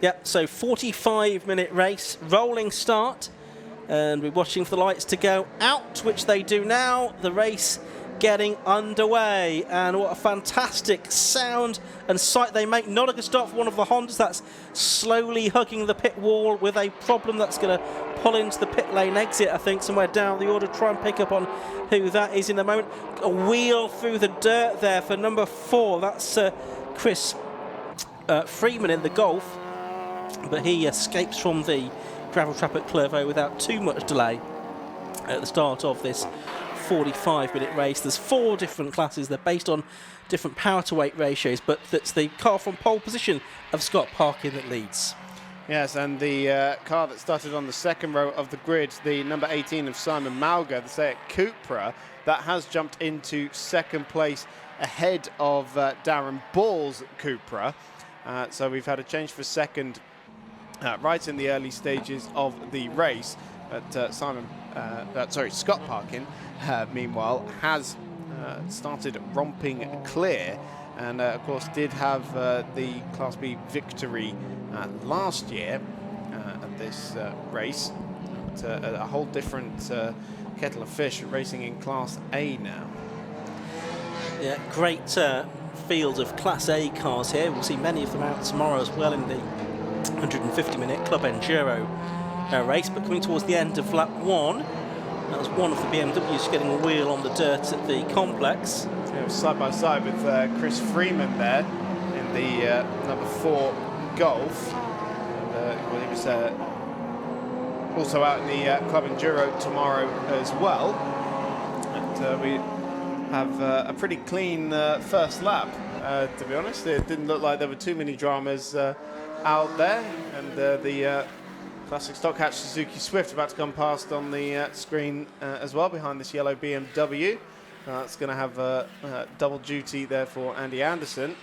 Yep, so 45-minute race, rolling start, and we're watching for the lights to go out, which they do now. The race getting underway, and what a fantastic sound and sight they make. Not a good start for one of the Hondas. That's slowly hugging the pit wall with a problem that's going to pull into the pit lane exit, I think, somewhere down the order. Try and pick up on who that is in a moment. A wheel through the dirt there for number 4. That's Chris Freeman in the Golf, but he escapes from the gravel trap at Clervaux without too much delay at the start of this 45-minute race. There's 4 different classes. They're based on different power to weight ratios, but that's the car from pole position of Scott Parkin that leads. Yes, and the car that started on the second row of the grid, the number 18 of Simon Malga, the Seat Cupra, that has jumped into second place ahead of Darren Ball's Cupra. So we've had a change for second right in the early stages of the race. But Scott Parkin, meanwhile, has started romping clear, and of course did have the Class B victory last year at this race. But, a whole different kettle of fish, racing in Class A now. Yeah, great field of Class A cars here. We'll see many of them out tomorrow as well in the 150-minute Club Enduro race. But coming towards the end of lap 1, that was one of the BMWs getting a wheel on the dirt at the complex. Yeah, it was side by side with Chris Freeman there in the number 4 Golf. And, he was also out in the Club Enduro tomorrow as well. And we have a pretty clean first lap, to be honest. It didn't look like there were too many dramas out there, and the classic stock hatch Suzuki Swift about to come past on the screen as well behind this yellow BMW. It's going to have double duty there for Andy Anderson.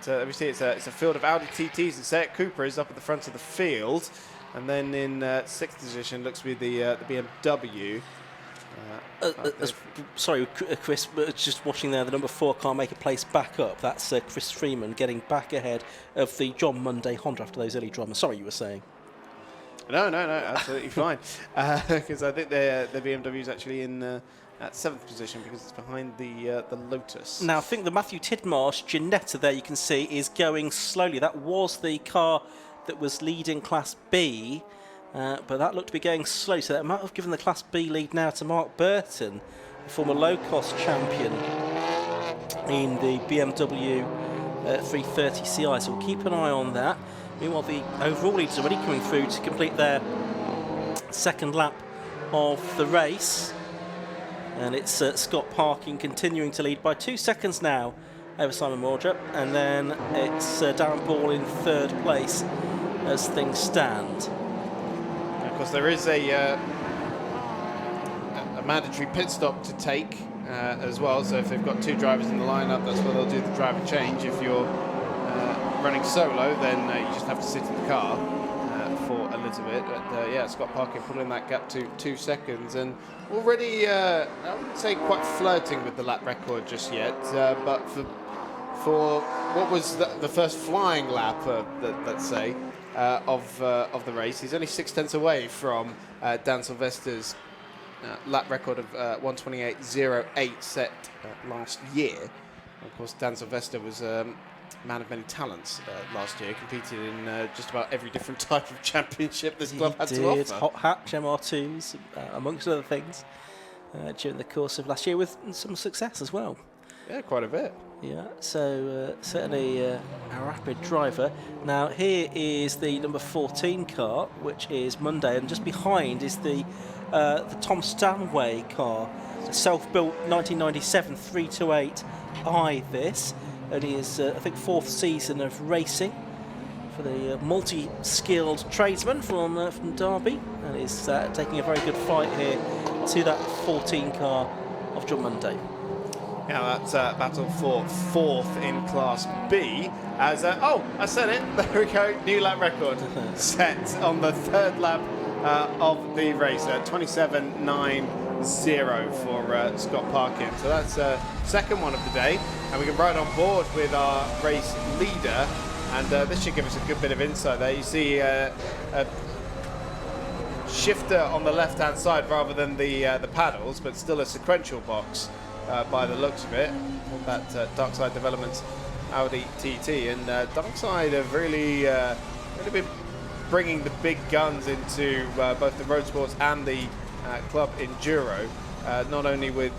But we see it's a field of Audi TTs, and Seat Cupra is up at the front of the field, and then in 6th position looks to be the BMW. Sorry, Chris, but just watching there, the number 4 car make a place back up. That's Chris Freeman getting back ahead of the John Monday Honda after those early dramas. Sorry, you were saying. No, absolutely fine. Because I think the BMW is actually in at 7th position because it's behind the Lotus. Now, I think the Matthew Tidmarsh Ginetta there you can see is going slowly. That was the car that was leading Class B. But that looked to be going slow, so that might have given the Class B lead now to Mark Burton, the former low-cost champion in the BMW 330 Ci, so we'll keep an eye on that. Meanwhile, the overall leaders are already coming through to complete their second lap of the race, and it's Scott Parkin continuing to lead by 2 seconds now over Simon Mordrup, and then it's Darren Ball in 3rd place as things stand. Of course, there is a mandatory pit stop to take as well. So if they've got 2 drivers in the lineup, that's where they'll do the driver change. If you're running solo, then you just have to sit in the car for a little bit. But yeah, Scott Parkin pulling that gap to 2 seconds, and already I wouldn't say quite flirting with the lap record just yet. But for what was the first flying lap, let's say, of the race, he's only 6 tenths away from Dan Sylvester's lap record of 1:28.08 set last year. Of course, Dan Sylvester was a man of many talents last year, competed in just about every different type of championship this club had to offer. Hot hatch MR2s, amongst other things, during the course of last year, with some success as well. Yeah, quite a bit. Yeah, so certainly a rapid driver. Now here is the number 14 car, which is Monday, and just behind is the Tom Stanway car, self-built 1997 328i. This, and he is I think 4th season of racing for the multi-skilled tradesman from Derby, and is taking a very good fight here to that 14 car of John Monday. Yeah, that's battle for 4th in Class B. As I said it. There we go. New lap record set on the 3rd lap of the race. 27.90 for Scott Parkin. So that's second one of the day, and we can ride on board with our race leader And this should give us a good bit of insight there. You see a shifter on the left-hand side rather than the paddles, but still a sequential box by the looks of it. That Darkside Developments Audi TT, and Darkside have really been bringing the big guns into both the Roadsports and the Club Enduro, not only with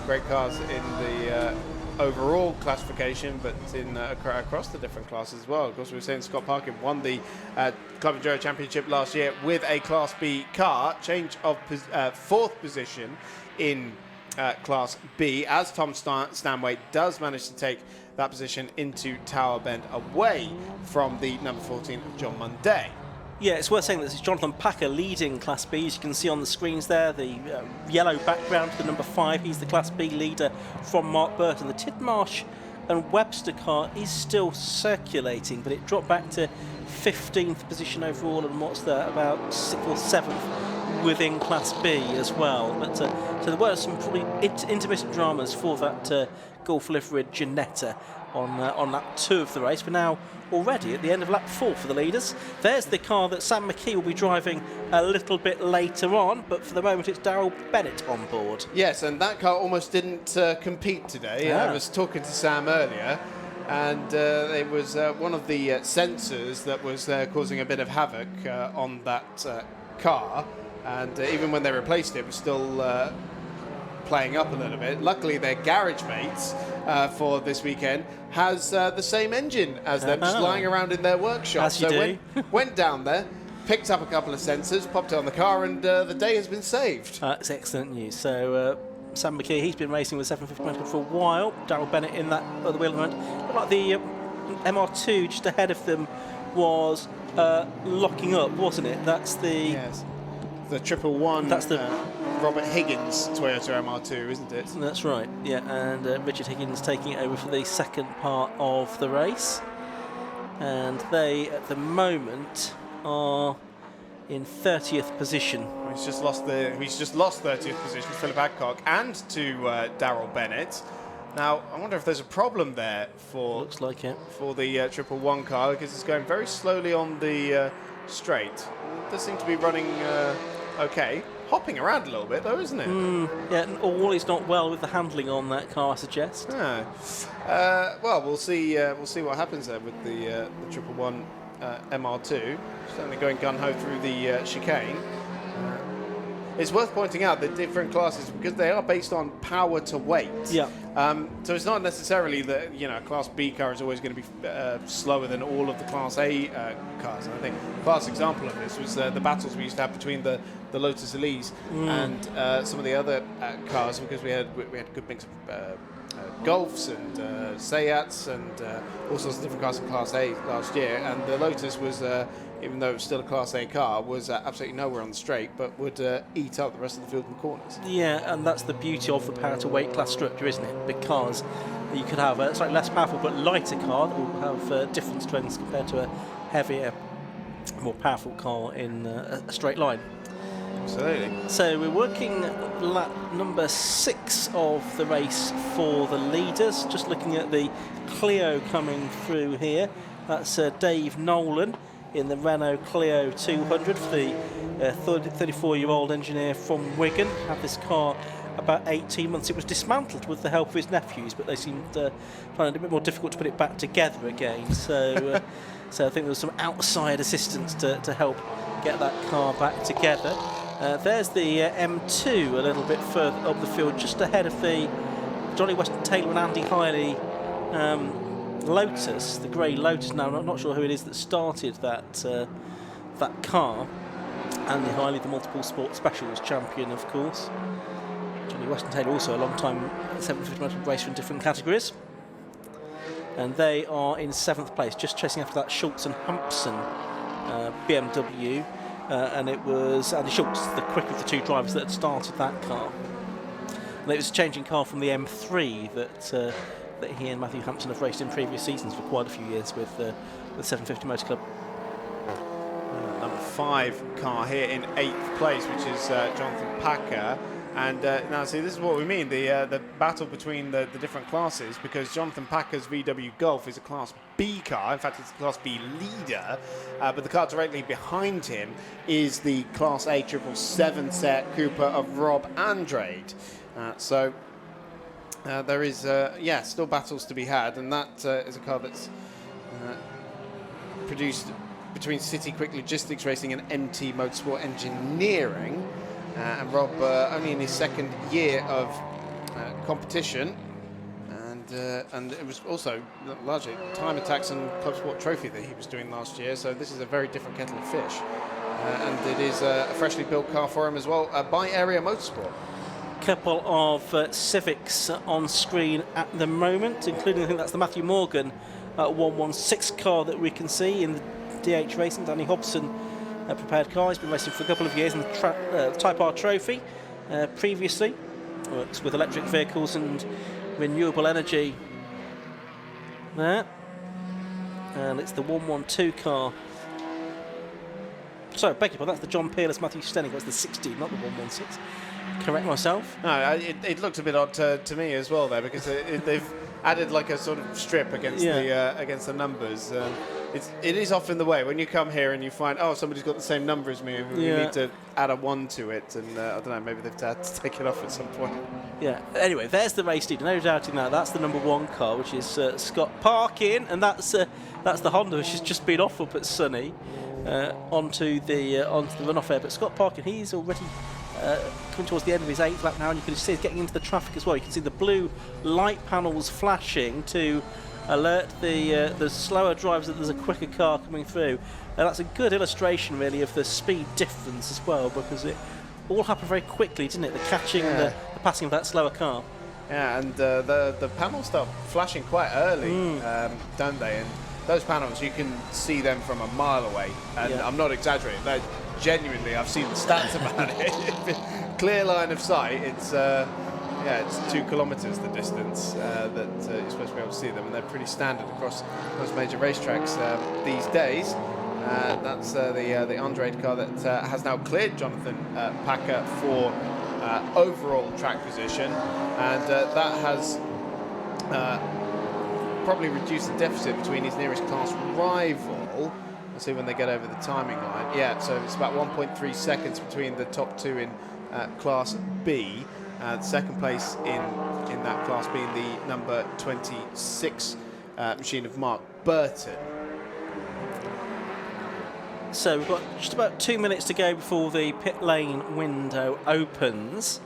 great cars in the overall classification, but in across the different classes as well. Of course, we were saying Scott Parkin won the Club Enduro Championship last year with a Class B car, change of 4th position in Class B, as Tom Stanway does manage to take that position into Tower Bend away from the number 14 John Munday. Yeah, it's worth saying that it's Jonathan Packer leading Class B. As you can see on the screens there, the yellow background to the number 5. He's the Class B leader from Mark Burton. The Tidmarsh and Webster car is still circulating, but it dropped back to 15th position overall, and what's that, about 6th or 7th within Class B as well. But so there were some probably intermittent dramas for that Gulf liveried Ginetta on lap 2 of the race. We're now already at the end of lap 4 for the leaders. There's the car that Sam McKee will be driving a little bit later on, but for the moment it's Daryl Bennett on board. Yes, and that car almost didn't compete today. Yeah. I was talking to Sam earlier, and it was one of the sensors that was causing a bit of havoc on that car, and even when they replaced it, it was still playing up a little bit. Luckily, their garage mates for this weekend has the same engine as them, just lying around in their workshop. As you do. Went down there, picked up a couple of sensors, popped it on the car, and the day has been saved. That's excellent news. So Sam McKee, he's been racing with 750 motor for a while. Daryl Bennett in that other wheel at the moment. Looked like the MR2 just ahead of them was locking up, wasn't it? That's the... Yes. The 111. That's the Robert Higgins Toyota MR2, isn't it? That's right, yeah, and Richard Higgins taking it over for the second part of the race. And they, at the moment, are in 30th position. He's just lost 30th position to Philip Adcock and to Daryl Bennett. Now, I wonder if there's a problem there for... Looks like it. For the 111 car, because it's going very slowly on the straight. It does seem to be running okay. Hopping around a little bit, though, isn't it? Yeah, all is not well with the handling on that car, I suggest. Well, we'll see what happens there with the 111 MR2. Certainly going gun-ho through the chicane. It's worth pointing out that different classes, because they are based on power to weight. Yeah. So it's not necessarily that a Class B car is always going to be slower than all of the Class A cars. And I think a class example of this was the battles we used to have between the Lotus Elise and some of the other cars, because we had a good mix of Golfs and Seats and all sorts of different cars in Class A last year. And the Lotus was, even though it was still a Class A car, was absolutely nowhere on the straight, but would eat up the rest of the field in the corners. Yeah, and that's the beauty of the power to weight class structure, isn't it? Because you could have a slightly less powerful but lighter car that will have different strengths compared to a heavier, more powerful car in a straight line. Absolutely. So we're working lap number 6 of the race for the leaders. Just looking at the Clio coming through here. That's Dave Nolan in the Renault Clio 200 for the 34-year-old engineer from Wigan. Had this car about 18 months. It was dismantled with the help of his nephews, but they seemed finding it a bit more difficult to put it back together again. So, so I think there was some outside assistance to help get that car back together. There's the M2 a little bit further up the field, just ahead of the Johnny Weston Taylor and Andy Hiley Lotus, the grey Lotus. Now, I'm not sure who it is that started that that car. Andy Hiley, the multiple sport specials champion, of course. Johnny Weston Taylor, also a long time 750 motor racer in different categories. And they are in 7th place, just chasing after that Schultz and Hampson BMW. And it was Andy Schultz, the quicker of the two drivers, that had started that car. And it was a changing car from the M3 that he and Matthew Hampson have raced in previous seasons for quite a few years with the 750 Motor Club. Number 5 car here in 8th place, which is Jonathan Packer. And now, see, this is what we mean, the battle between the different classes, because Jonathan Packer's VW Golf is a Class B car. In fact, it's a Class B leader, but the car directly behind him is the Class A 777 set Cooper of Rob Andrade. So there is, still battles to be had, and that is a car that's produced between City Quick Logistics Racing and NT Motorsport Engineering. And Rob only in his second year of competition, and it was also largely Time Attacks and Club Sport Trophy that he was doing last year, so this is a very different kettle of fish. And it is a freshly built car for him as well, by Area Motorsport. Couple of Civics on screen at the moment, including, I think that's the Matthew Morgan 116 car that we can see in the DH Racing. Danny Hobson prepared car. He's been racing for a couple of years in the Type R Trophy previously. Works with electric vehicles and renewable energy there. And it's the 112 car. Sorry, beg your pardon, that's the John Peerless Matthew Stenning. That's the 16, not the 116. Correct myself. No, it looked a bit odd to me as well there, because they've added like a sort of strip against the numbers. It is often the way when you come here and you find, oh, somebody's got the same number as me, and you need to add a 1 to it, and I don't know, maybe they've had to take it off at some point. Yeah. Anyway, there's the race leader. No doubting that. That's the number 1 car, which is Scott Parkin, and that's the Honda, which has just been off up at Sunny onto the runoff area. But Scott Parkin, he's already coming towards the end of his 8th lap now, and you can see he's getting into the traffic as well. You can see the blue light panels flashing to alert the slower drivers that there's a quicker car coming through. And that's a good illustration, really, of the speed difference as well, because it all happened very quickly, didn't it? The catching, the passing of that slower car. Yeah, and the panels start flashing quite early, don't they? And those panels, you can see them from a mile away, and I'm not exaggerating. Genuinely, I've seen the stats about it. Clear line of sight, it's 2 kilometres the distance that you're supposed to be able to see them, and they're pretty standard across most major racetracks these days. That's the Andrade car that has now cleared Jonathan Packer for overall track position, and that has probably reduced the deficit between his nearest class rival. Let's see when they get over the timing line. Yeah, so it's about 1.3 seconds between the top 2 in Class B. Second place in that class being the number 26 machine of Mark Burton. So we've got just about 2 minutes to go before the pit lane window opens,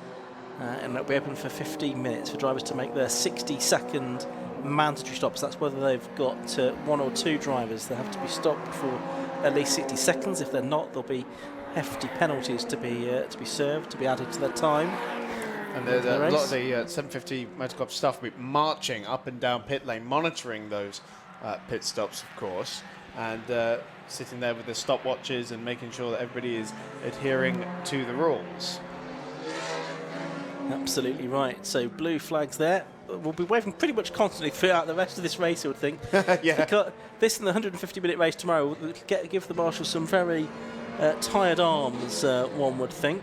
and it'll be open for 15 minutes for drivers to make their 60-second mandatory stops. That's whether they've got 1 or 2 drivers. They have to be stopped for at least 60 seconds. If they're not, there'll be hefty penalties to be served, to be added to their time. And there's a lot of the 750 Motor Club staff will be marching up and down pit lane, monitoring those pit stops, of course, and sitting there with the stopwatches and making sure that everybody is adhering to the rules. Absolutely right. So blue flags there. We'll be waving pretty much constantly throughout the rest of this race, I would think. Yeah. Because this and the 150-minute race tomorrow will give the marshals some very tired arms, one would think,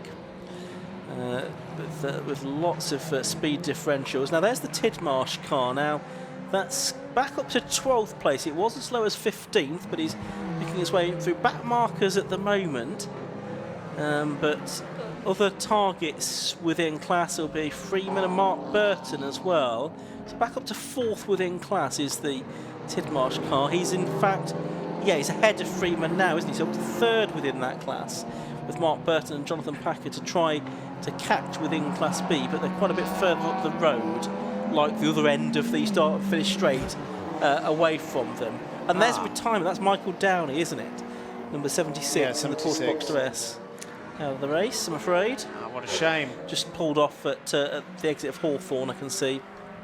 with lots of speed differentials. Now, there's the Tidmarsh car. Now, that's back up to 12th place. It was as low as 15th, but he's making his way through back markers at the moment. But other targets within class will be Freeman and Mark Burton as well. So back up to 4th within class is the Tidmarsh car. He's in fact, he's ahead of Freeman now, isn't he? So up to 3rd within that class, with Mark Burton and Jonathan Packer to try to catch within Class B, but they're quite a bit further up the road, like the other end of the start-finish straight, away from them. And there's retirement. That's Michael Downey, isn't it? Number 76 in the Porsche Box 2S. Out of the race, I'm afraid. What a shame. Just pulled off at the exit of Hawthorne, I can see.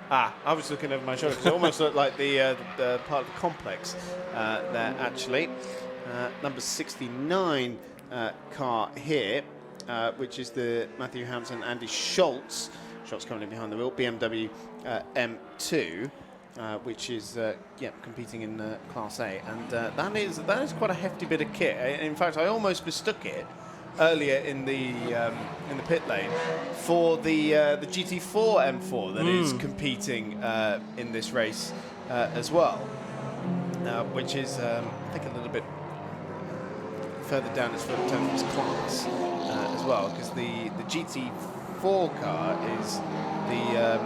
I was looking over my shoulder, because it almost looked like the part of the complex there, actually. Number 69 car here, which is the Matthew Hampson, Andy Schultz. Schultz coming in behind the wheel, BMW M2, which is competing in Class A, and that is quite a hefty bit of kit. In fact, I almost mistook it earlier in the pit lane for the GT4 M4 that is competing in this race as well, which is I think a little bit further down in terms of its class as well, because the GT4 car is the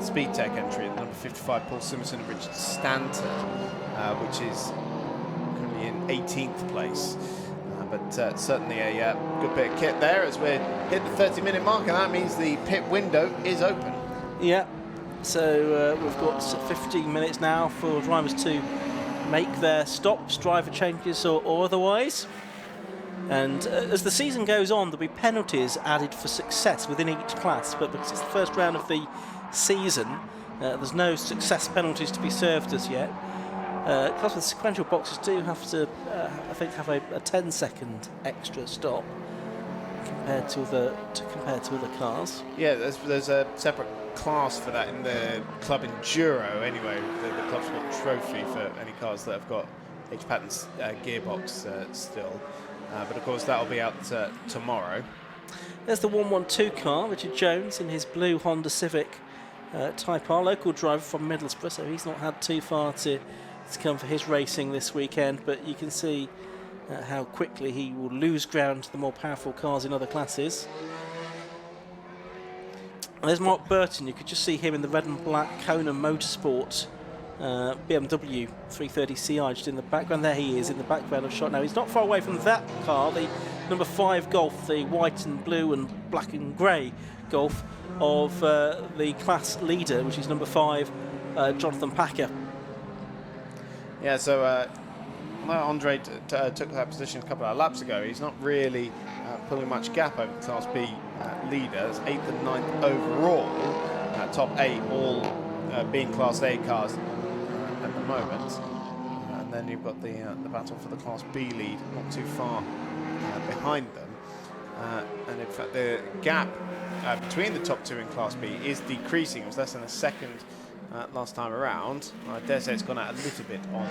Speed Tech entry, the number 55 Paul Simonson and Richard Stanton, which is currently in 18th place. But certainly a good bit of kit there as we hit the 30-minute mark, and that means the pit window is open. Yeah, so we've got 15 minutes now for drivers to make their stops, driver changes or otherwise. And as the season goes on, there'll be penalties added for success within each class, but because it's the first round of the season, there's no success penalties to be served as yet. Cars with sequential boxes do have to, I think, have a 10-second extra stop compared to other cars. Yeah, there's a separate class for that in the Club Enduro anyway. The club's got a trophy for any cars that have got H Patton's gearbox still. But of course that'll be out tomorrow. There's the 112 car, Richard Jones in his blue Honda Civic Type R, local driver from Middlesbrough, so he's not had too far to come for his racing this weekend, but you can see how quickly he will lose ground to the more powerful cars in other classes. And there's Mark Burton. You could just see him in the red and black Kona Motorsport BMW 330ci just in the background. There he is in the background of shot now. He's not far away from that car, the number 5 Golf, the white and blue and black and grey Golf of the class leader, which is number 5 Jonathan Packer. Yeah, so Andre took that position a couple of laps ago. He's not really pulling much gap over the Class B leaders. 8th and 9th overall. Top 8 all being Class A cars at the moment. And then you've got the battle for the Class B lead not too far behind them. And in fact, the gap between the top 2 in Class B is decreasing. It was less than a second last time around. I dare say it's gone out a little bit on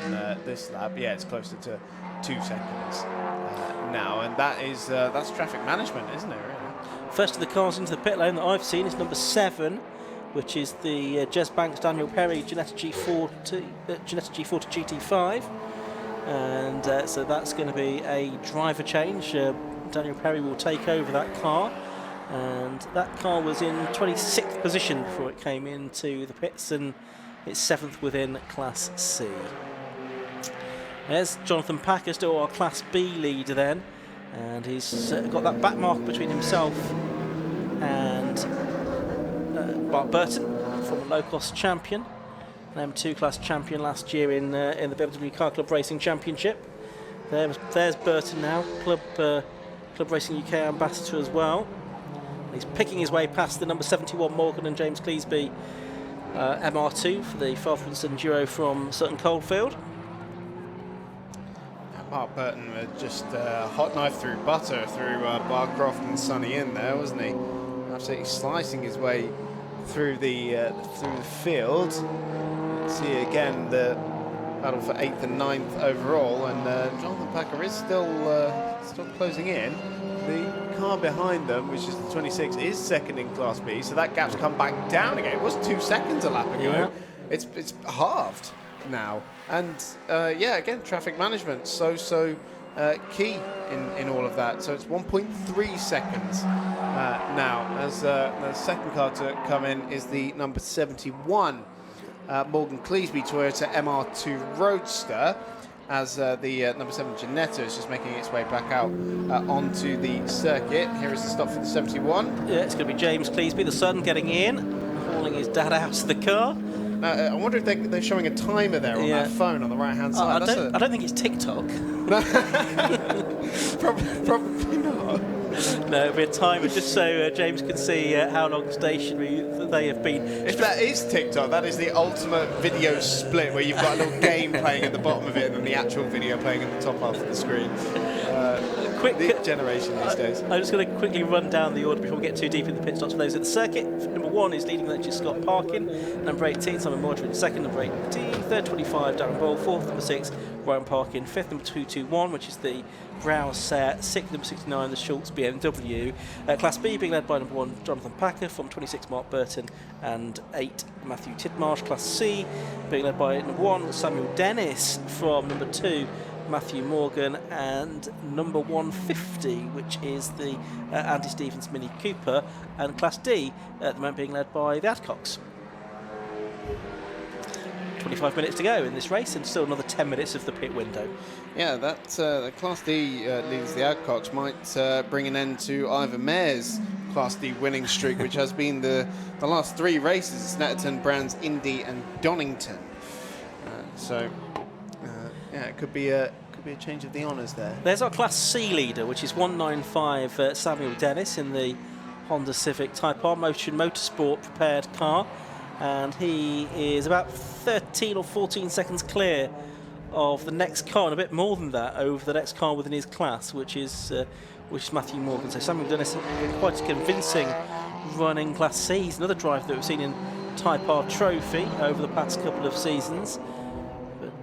this lap. Yeah, it's closer to 2 seconds now, and that's traffic management, isn't it? Really? First of the cars into the pit lane that I've seen is number 7, which is the Jez Banks Daniel Perry Ginetta G4 to GT5, and so that's going to be a driver change. Daniel Perry will take over that car. And that car was in 26th position before it came into the pits, and it's 7th within Class C. There's Jonathan Packer, still our Class B leader then, and he's got that back mark between himself and Bart Burton, former low-cost champion, an M2 class champion last year in the BMW Car Club Racing Championship. There's Burton now, Club Racing UK ambassador as well. He's picking his way past the number 71 Morgan and James Cleesby MR2 for the Father's Enduro from Sutton Coldfield. Mark Burton just hot knife through butter through Bar Croft and Sonny in there, wasn't he? Absolutely slicing his way through the field. See again the battle for 8th and 9th overall, and Jonathan Packer is still closing in. The car behind them, which is the 26, is second in Class B, so that gap's come back down again. It was 2 seconds a lap ago. Yeah. It's halved now, and yeah, again, traffic management so key in all of that. So it's 1.3 seconds now. As the second car to come in is the number 71 Morgan Cleesby Toyota MR2 Roadster, as the number 7 Ginetta is just making its way back out onto the circuit. Here is the stop for the 71. Yeah, it's going to be James Cleesby, the son, getting in, hauling his dad out of the car. I wonder if they're showing a timer there on that phone on the right-hand side. I don't think it's TikTok. Probably not. No, it'll be a timer just so James can see how long stationary they have been. If that is TikTok, that is the ultimate video split where you've got a little game playing at the bottom of it and then the actual video playing at the top half of the screen. quick generation these days. I'm just going to quickly run down the order before we get too deep in the pit stops for those at the circuit. Number 1 is leading electric Scott Parkin. Number 18, Simon Mordred. Second, number 18. Third, 25, Darren Ball. Fourth, number 6, Ryan Parkin. Fifth, number 221, which is the Browse Seat. Sixth, number 69, the Schultz BMW. Class B being led by number 1, Jonathan Packer. From 26, Mark Burton. And 8, Matthew Tidmarsh. Class C being led by number 1, Samuel Dennis. From number 2, Matthew Morgan, and number 150, which is the Andy Stevens Mini Cooper, and Class D at the moment being led by the Adcocks. 25 minutes to go in this race, and still another 10 minutes of the pit window. Yeah, that the Class D leaders, the Adcocks, might bring an end to Ivan Mayer's Class D winning streak, which has been the last 3 races: Snetterton, Brands, Indy, and Donington. Yeah, it could be a change of the honours there. There's our Class C leader, which is 195 Samuel Dennis in the Honda Civic Type R Motion Motorsport prepared car, and he is about 13 or 14 seconds clear of the next car, and a bit more than that over the next car within his class, which is Matthew Morgan. So Samuel Dennis, quite a convincing run in Class C. He's another driver that we've seen in Type R Trophy over the past couple of seasons,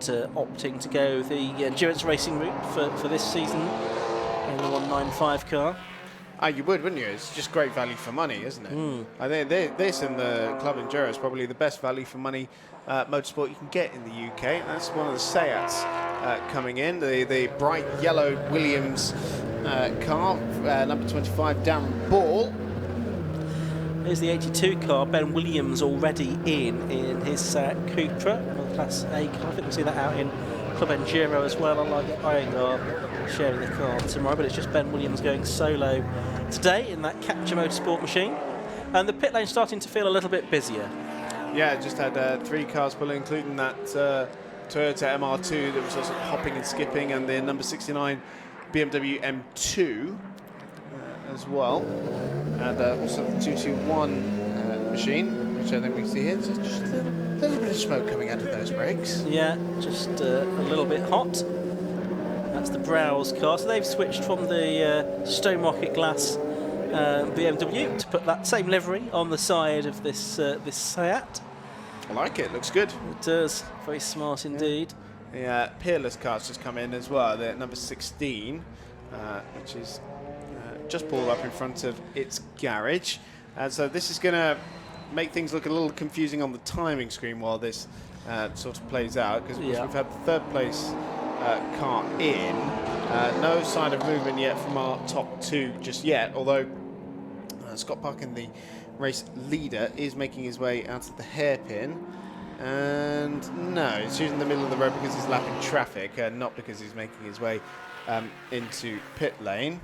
opting to go the endurance racing route for this season in the 195 car. You would, wouldn't you? It's just great value for money, isn't it? I think this and the Club Enduro is probably the best value for money motorsport you can get in the UK. That's one of the Seats coming in, the bright yellow Williams car, number 25, Darren Ball. Here's the 82 car, Ben Williams already in his Cupra, another Class A car. I think we'll see that out in Club Enduro as well, unlike Iyengar sharing the car tomorrow, but it's just Ben Williams going solo today in that Capture Motorsport machine. And the pit lane starting to feel a little bit busier. Yeah, just had 3 cars pulling, including that Toyota MR2 that was also hopping and skipping, and the number 69 BMW M2 as well. And also the 221 machine, which I think we can see here. So just a little bit of smoke coming out of those brakes. Yeah, just a little bit hot. That's the Browse car. So they've switched from the Stone Rocket Glass BMW to put that same livery on the side of this Seat. I like it. Looks good. It does. Very smart indeed. The Peerless car's just come in as well. The number 16, which is just pulled up in front of its garage. And so this is going to make things look a little confusing on the timing screen while this sort of plays out, because we've had the 3rd place car in. No sign of movement yet from our top 2 just yet, although Scott Parkin, the race leader, is making his way out of the hairpin. And no, he's using the middle of the road because he's lapping traffic, not because he's making his way into pit lane.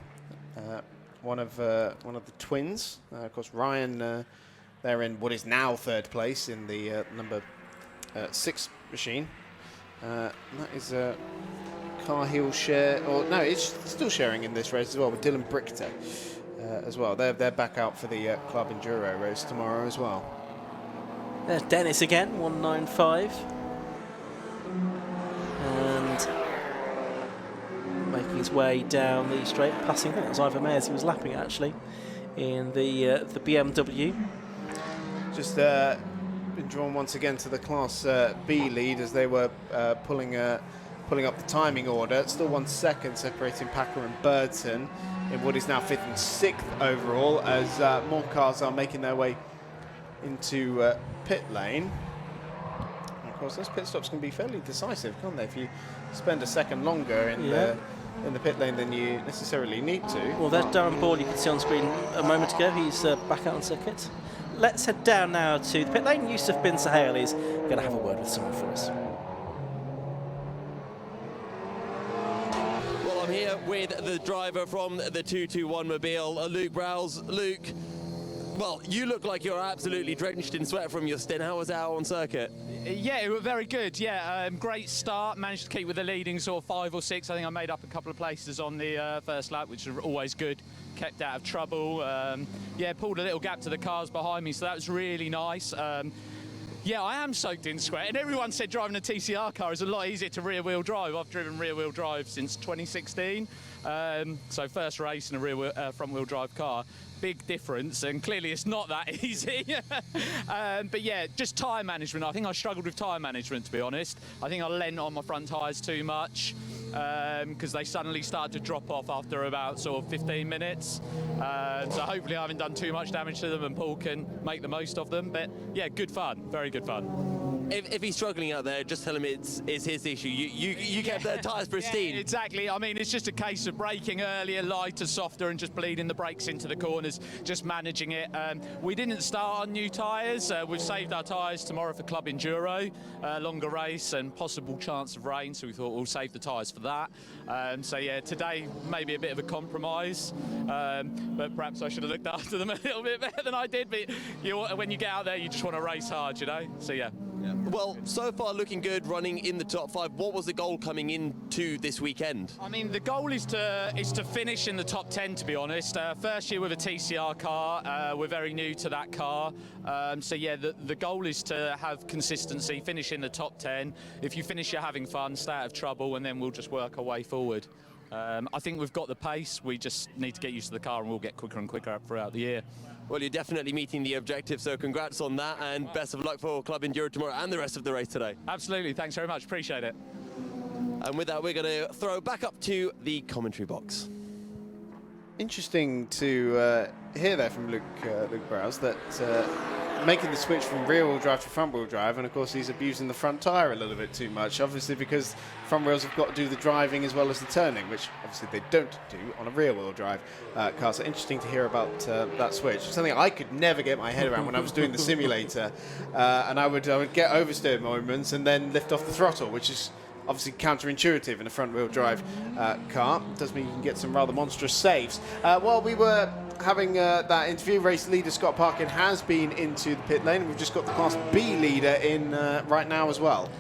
One of the twins, of course, Ryan. They're in what is now 3rd place in the number 6 machine. That is a car he'll share, or no, it's still sharing in this race as well with Dylan Brichter as well. They're back out for the Club Enduro race tomorrow as well. There's Dennis again, 195. And making his way down the straight, passing, I think that was Ivan Mayers he was lapping actually, in the BMW. Just been drawn once again to the Class B lead as they were pulling up the timing order. It's still 1 second separating Packer and Burton in what is now 5th and 6th overall, as more cars are making their way into pit lane. And of course, those pit stops can be fairly decisive, can't they? If you spend a second longer in the pit lane than you necessarily need to. Well, there's Darren Ball you could see on screen a moment ago. He's back out on circuit. Let's head down now to the pit lane. Yusuf bin Sahel is going to have a word with someone for us. Well, I'm here with the driver from the 221 Mobile, Luke Browse. Luke, well, you look like you're absolutely drenched in sweat from your stint. How was it out on circuit? Yeah, it was very good. Yeah, great start. Managed to keep with the leading sort of 5 or 6. I think I made up a couple of places on the first lap, which is always good. Kept out of trouble. Yeah, pulled a little gap to the cars behind me, so that was really nice. Yeah, I am soaked in sweat, and everyone said driving a TCR car is a lot easier to rear-wheel drive. I've driven rear-wheel drive since 2016, so first race in a front-wheel drive car. Big difference, and clearly it's not that easy. But yeah, just tyre management. I think I struggled with tyre management, to be honest. I think I lent on my front tyres too much because they suddenly started to drop off after about sort of 15 minutes. So hopefully I haven't done too much damage to them and Paul can make the most of them. But yeah, good fun, very good fun. If he's struggling out there, just tell him it's his issue. You kept their tyres pristine. Yeah, exactly. I mean, it's just a case of braking earlier, lighter, softer, and just bleeding the brakes into the corners, just managing it. We didn't start on new tyres. We've saved our tyres tomorrow for Club Enduro, longer race and possible chance of rain, so we thought we'll save the tyres for that. So yeah, today maybe a bit of a compromise, but perhaps I should have looked after them a little bit better than I did. But when you get out there, you just want to race hard, you know? So yeah. Well, so far looking good, running in the top 5. What was the goal coming into this weekend? I mean, the goal is to finish in the top 10, to be honest. First year with a TCR car, we're very new to that car. So yeah, the goal is to have consistency, finish in the top 10. If you finish, you're having fun, stay out of trouble, and then we'll just work our way forward. I think we've got the pace. We just need to get used to the car, and we'll get quicker and quicker throughout the year. Well, you're definitely meeting the objective, so congrats on that, and best of luck for Club Enduro tomorrow and the rest of the race today. Absolutely, thanks very much, appreciate it. And with that, we're going to throw back up to the commentary box. Interesting to hear there from Luke Browse that making the switch from rear-wheel drive to front-wheel drive, and of course he's abusing the front tyre a little bit too much, obviously because front wheels have got to do the driving as well as the turning, which obviously they don't do on a rear-wheel drive car. So interesting to hear about that switch. Something I could never get my head around when I was doing the simulator, and I would get oversteer moments and then lift off the throttle, which is obviously counterintuitive in a front-wheel drive car. It does mean you can get some rather monstrous saves. While we were having that interview, race leader Scott Parkin has been into the pit lane. We've just got the Class B leader in right now as well.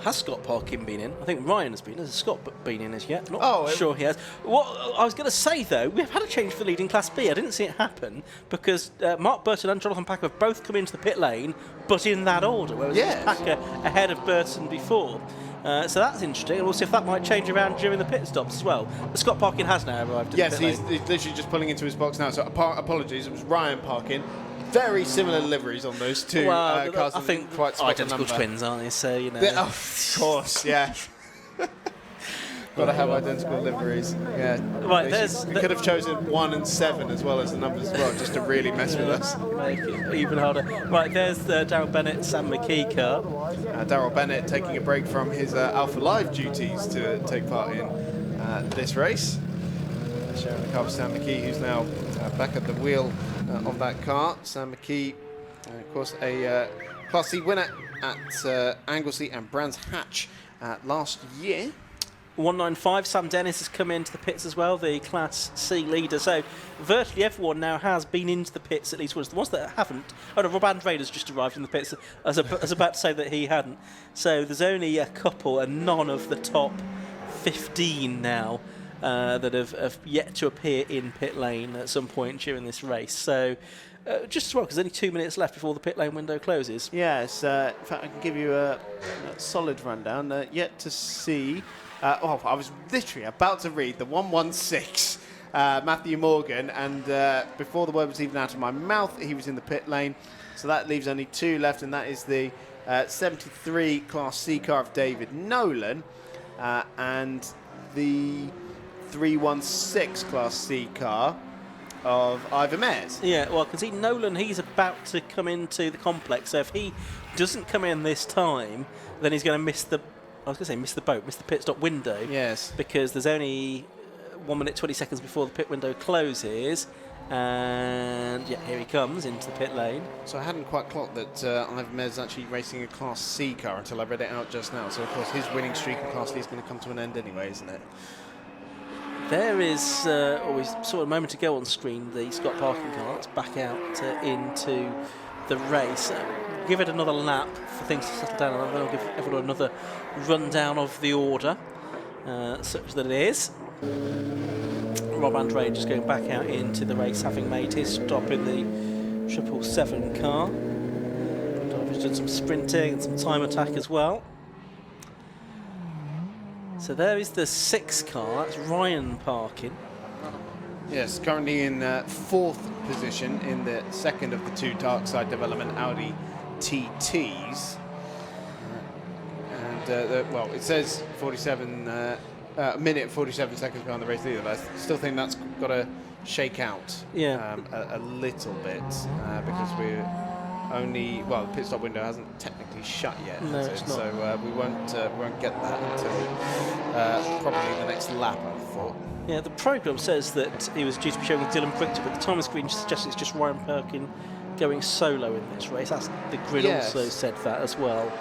Has Scott Parkin been in? I think Ryan has been. Has Scott been in as yet? Not sure he has. What I was going to say, though, we've had a change for the lead in Class B. I didn't see it happen because Mark Burton and Jonathan Packer have both come into the pit lane, but in that order, whereas it was Packer ahead of Burton before. So that's interesting, and we'll see if that might change around during the pit stops as well. But Scott Parkin has now arrived at the pit he's literally just pulling into his box now, so apologies, it was Ryan Parkin. Very similar liveries on those two cars. I think quite identical twins, aren't they? So, you know. Of course, yeah. Got to have identical liveries. Yeah. Right, we could have chosen 1 and 7 as well as the numbers as well, just to really mess with us. Make it even harder. Right, there's the Darryl Bennett Sam McKee car. Darryl Bennett taking a break from his Alpha Live duties to take part in this race. Sharing the car with Sam McKee, who's now back at the wheel of that car. Sam McKee, of course, a Class C winner at Anglesey and Brands Hatch last year. 195, Sam Dennis has come into the pits as well, the Class C leader. So virtually everyone now has been into the pits at least once. The ones that haven't, Rob Andrade's just arrived in the pits. I was about to say that he hadn't. So there's only a couple and none of the top 15 now that have yet to appear in pit lane at some point during this race. So just as well, because there's only 2 minutes left before the pit lane window closes. Yes, in fact I can give you a solid rundown. Yet to see... I was literally about to read the 116, Matthew Morgan, and before the word was even out of my mouth, he was in the pit lane. So that leaves only 2 left, and that is the 73 Class C car of David Nolan and the 316 Class C car of Ivor Mayers. Yeah, well, because Nolan, he's about to come into the complex, so if he doesn't come in this time, then he's going to miss the pit stop window. Yes. Because there's only 1 minute 20 seconds before the pit window closes, and yeah, here he comes into the pit lane. So I hadn't quite clocked that Ivor Mayers is actually racing a Class C car until I read it out just now. So of course his winning streak in Class C is going to come to an end anyway, isn't it? There is, we saw a moment ago on screen, the Scott Parkin car that's back out into the race. Give it another lap for things to settle down, and then I'll give everyone another rundown of the order, such that it is. Rob Andrade just going back out into the race, having made his stop in the 777 car. He's doing some sprinting and some time attack as well. So there is the 6 car. That's Ryan parking. Yes, currently in 4th position in the second of the 2 Darkside Development Audi TTs. Well, it says 47 minute 47 seconds behind the race leader, but I still think that's got to shake out a little bit because we're only, well, the pit stop window hasn't technically shut yet, no, it's not. so we won't get that until probably the next lap, I thought. Yeah, the programme says that he was due to be showing Dylan Prickter, but the timing screen suggests it's just Ryan Perkin going solo in this race. That's the grid also said that as well.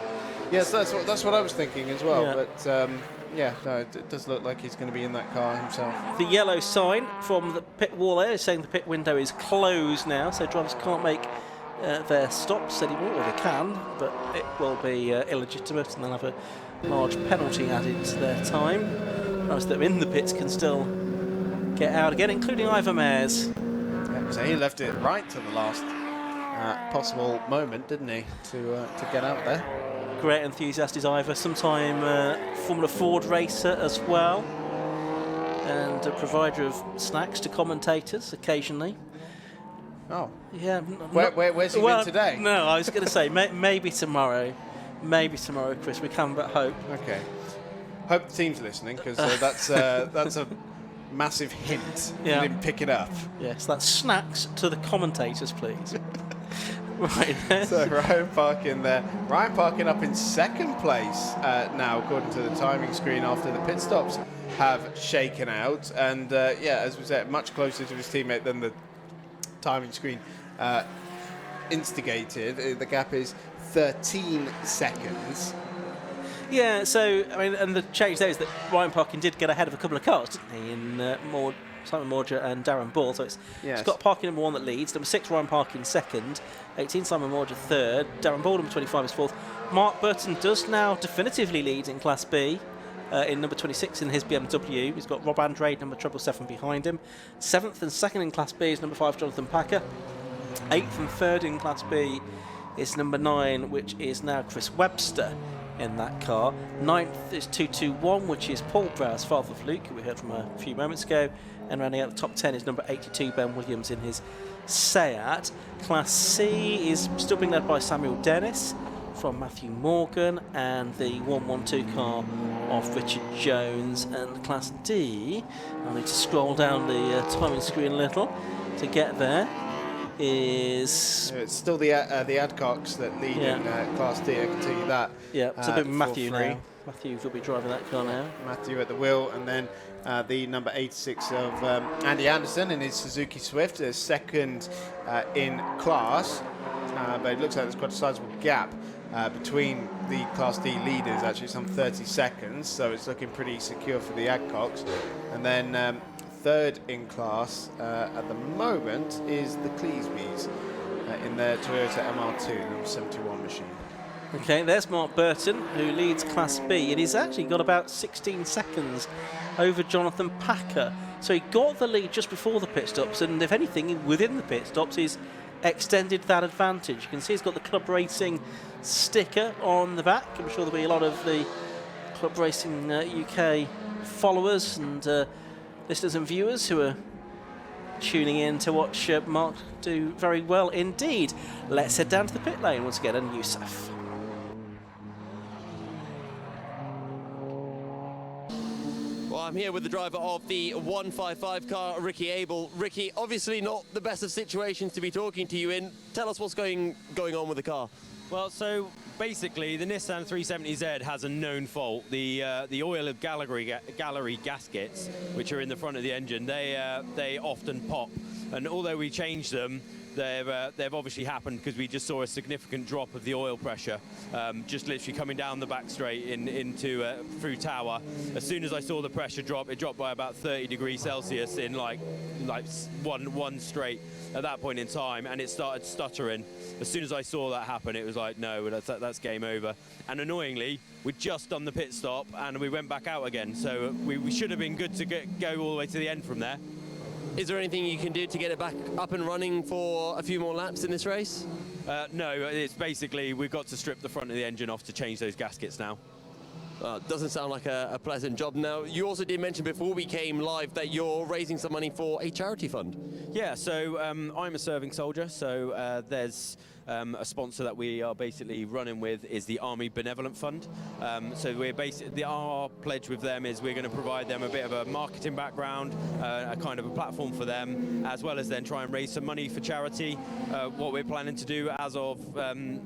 Yes, that's what I was thinking as well. Yeah. But no, it does look like he's going to be in that car himself. The yellow sign from the pit wall there is saying the pit window is closed now, so drivers can't make their stops anymore. Well, they can, but it will be illegitimate, and they'll have a large penalty added to their time. Those that are in the pits can still get out again, including Ivor Mayers. Yeah, so he left it right to the last possible moment, didn't he, to get out there. Great enthusiast is Ivor, sometime Formula Ford racer as well, and a provider of snacks to commentators occasionally. Oh. Yeah. Where's he been today? No, I was going to say maybe tomorrow. Maybe tomorrow, Chris. We can but hope. Okay. Hope the team's listening, because that's a massive hint. Yeah. You didn't pick it up. Yes, that's snacks to the commentators, please. Right. So Ryan Parkin there. Ryan Parkin up in 2nd place now, according to the timing screen, after the pit stops have shaken out. And as we said, much closer to his teammate than the timing screen instigated. The gap is 13 seconds. Yeah, so, I mean, and the change there is that Ryan Parkin did get ahead of a couple of cars, didn't he, in Simon Morger and Darren Ball. So it's got Parkin number 1 that leads, number 6 Ryan Parkin 2nd, 18 Simon Morger 3rd, Darren Ball number 25 is 4th. Mark Burton does now definitively lead in Class B in number 26 in his BMW. He's got Rob Andrade number 777 behind him. 7th and 2nd in Class B is number 5 Jonathan Packer. 8th and 3rd in Class B is number 9, which is now Chris Webster in that car. 9th is 221, which is Paul Browse, father of Luke, who we heard from a few moments ago. And rounding out the top 10 is number 82, Ben Williams, in his Seat. Class C is still being led by Samuel Dennis from Matthew Morgan, and the 112 car of Richard Jones. And Class D, I need to scroll down the timing screen a little to get there, is... It's still the Adcocks that lead in Class D, I can tell you that. Yeah, it's a bit Matthew now. Matthew will be driving that car now. Matthew at the wheel, and then the number 86 of Andy Anderson in his Suzuki Swift, 2nd in class. But it looks like there's quite a sizable gap between the Class D leaders, actually some 30 seconds, so it's looking pretty secure for the Adcocks. And then 3rd in class at the moment is the Cleesbys in their Toyota MR2, number 71 machine. Okay, there's Mark Burton, who leads Class B, and he's actually got about 16 seconds over Jonathan Packer. So he got the lead just before the pit stops, and if anything, within the pit stops, he's extended that advantage. You can see he's got the Club Racing sticker on the back. I'm sure there'll be a lot of the Club Racing UK followers and listeners and viewers who are tuning in to watch Mark do very well indeed. Let's head down to the pit lane once again, and Youssef. Well, I'm here with the driver of the 155 car, Ricky Abel. Ricky, obviously not the best of situations to be talking to you in. Tell us what's going on with the car. Well, so basically the Nissan 370Z has a known fault. The oil of gallery gaskets, which are in the front of the engine, they often pop. And although we changed them, they've obviously happened because we just saw a significant drop of the oil pressure, just literally coming down the back straight into through Tower. As soon as I saw the pressure drop, it dropped by about 30 degrees Celsius in like one straight at that point in time, and it started stuttering. As soon as I saw that happen, it was like, no, that's game over. And annoyingly, we'd just done the pit stop and we went back out again, so we should have been good to go all the way to the end from there. Is there anything you can do to get it back up and running for a few more laps in this race? No, it's basically we've got to strip the front of the engine off to change those gaskets now. Doesn't sound like a pleasant job. Now, you also did mention before we came live that you're raising some money for a charity fund. Yeah, so I'm a serving soldier, so there's a sponsor that we are basically running with is the Army Benevolent Fund. So we're basically, our pledge with them is we're going to provide them a bit of a marketing background, a kind of a platform for them, as well as then try and raise some money for charity. What we're planning to do as of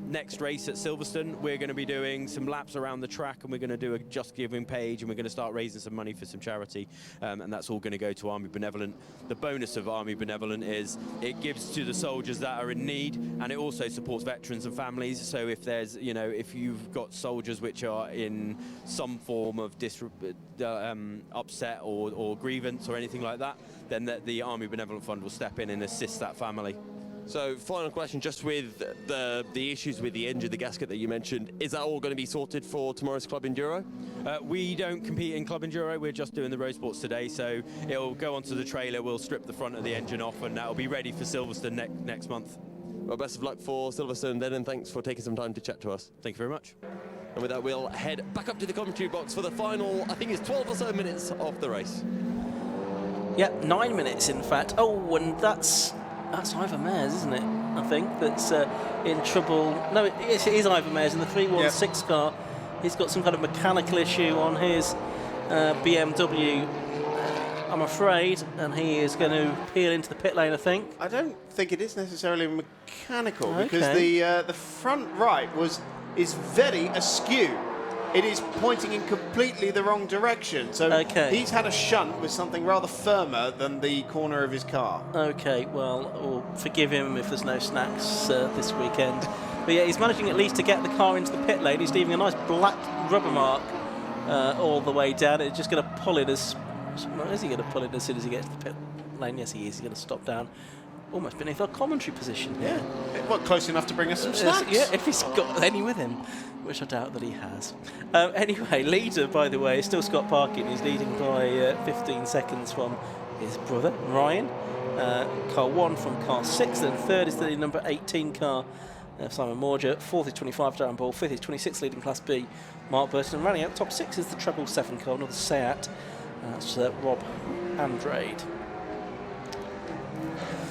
next race at Silverstone, we're going to be doing some laps around the track, and we're going to do a Just Giving page, and we're going to start raising some money for some charity, and that's all going to go to Army Benevolent. The bonus of Army Benevolent is it gives to the soldiers that are in need, and it also supports veterans and families. So if there's, you know, if you've got soldiers which are in some form of upset or grievance or anything like that, then the Army Benevolent Fund will step in and assist that family. So, final question, just with the issues with the engine, the gasket that you mentioned, is that all going to be sorted for tomorrow's Club Enduro? We don't compete in Club Enduro, we're just doing the Roadsports today, so it'll go onto the trailer, we'll strip the front of the engine off, and that'll be ready for Silverstone next month. Well, best of luck for Silverstone then, and thanks for taking some time to chat to us. Thank you very much. And with that, we'll head back up to the commentary box for the final, I think it's 12 or so minutes of the race. Yeah, 9 minutes in fact. Oh, and that's Ivor Mares, isn't it? I think that's in trouble. No, it is Ivor Mares in the 316 car. He's got some kind of mechanical issue on his BMW, I'm afraid, and he is going to peel into the pit lane, I think. I don't think it is necessarily mechanical, Okay. because the front right is very askew. It is pointing in completely the wrong direction. So he's had a shunt with something rather firmer than the corner of his car. Okay, well, we'll forgive him if there's no snacks this weekend. But yeah, he's managing at least to get the car into the pit lane. He's leaving a nice black rubber mark all the way down. It's just going to pull it as... Is he going to pull it as soon as he gets to the pit lane? Yes, he is. He's going to stop down. Almost beneath our commentary position. Yeah. Well, close enough to bring us some snacks. Yeah, if he's got any with him, which I doubt that he has. Anyway, leader, by the way, is still Scott Parkin. He's leading by 15 seconds from his brother, Ryan. Car 1 from car 6, then third is the number 18 car, Simon Morger. Fourth is 25, Darren Ball. Fifth is 26, leading Class B, Mark Burton. And running out top 6 is the treble 7 car, another Seat. That's Rob Andrade.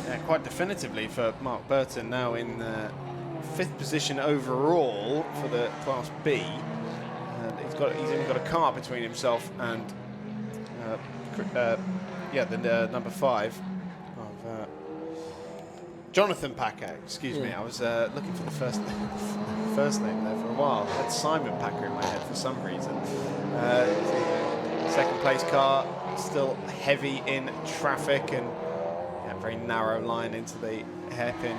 Yeah, quite definitively for Mark Burton, now in 5th position overall for the Class B. He's even got a car between himself and the number 5 of Jonathan Packer. Excuse me, I was looking for the first name there for a while. I had Simon Packer in my head for some reason. Second place car, still heavy in traffic, and very narrow line into the hairpin.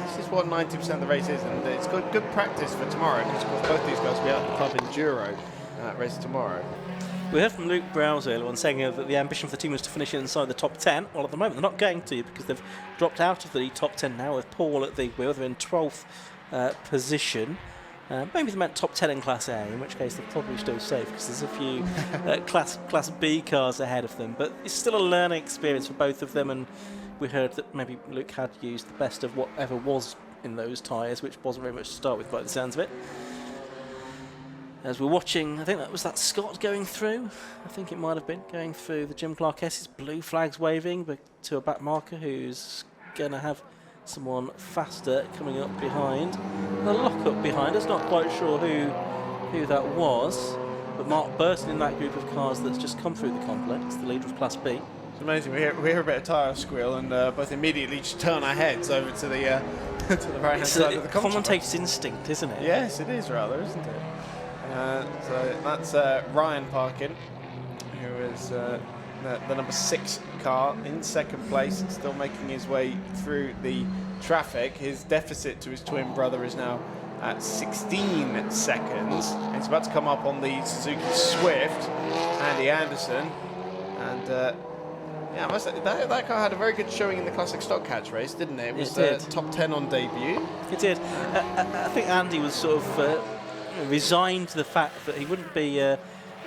This is what 90% of the race is, and it's got good practice for tomorrow, because of course both these guys will be out at the Club Enduro race tomorrow. We heard from Luke Browse earlier on saying that the ambition for the team was to finish inside the top 10. Well, at the moment they're not going to, because they've dropped out of the top 10 now, with Paul at the wheel. They're in 12th position. Maybe they meant top 10 in Class A, in which case they're probably still safe, because there's a few Class B cars ahead of them. But it's still a learning experience for both of them, and we heard that maybe Luke had used the best of whatever was in those tyres, which wasn't very much to start with by the sounds of it. As we're watching, I think that Scott going through. I think it might have been going through the Jim Clark S's blue flags waving, but to a back marker who's going to have someone faster coming up behind. The lock-up behind us, not quite sure who that was, but Mark Burton in that group of cars that's just come through the complex, the leader of Class B. It's amazing. We hear a bit of tyre squeal, and both immediately just turn our heads over to the to the right-hand side of the commentary. Commentator's instinct, isn't it? Yes, it is rather, isn't it? So that's Ryan Parkin, who is the number 6 car in second place, still making his way through the traffic. His deficit to his twin brother is now at 16 seconds. He's about to come up on the Suzuki Swift, Andy Anderson, and that car had a very good showing in the Classic Stock Catch race, didn't it? It was top 10 on debut. It did. I think Andy was sort of resigned to the fact that he wouldn't be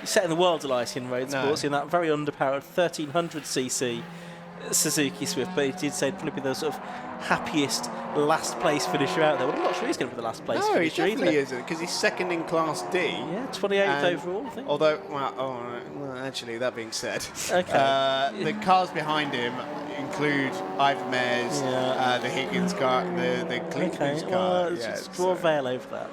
setting the world alight in Roadsports in that very underpowered 1300cc Suzuki Swift, but he did say it'd probably be the sort of happiest last place finisher out there. Well, I'm not sure he's going to be the last place No, he finisher either. definitely isn't, because he's second in Class D. Yeah, 28th overall, I think. Although, well, actually, that being said, Okay. the cars behind him include Ivan Mares, the Higgins car, the Cleveland's car. Well, just draw a veil over that.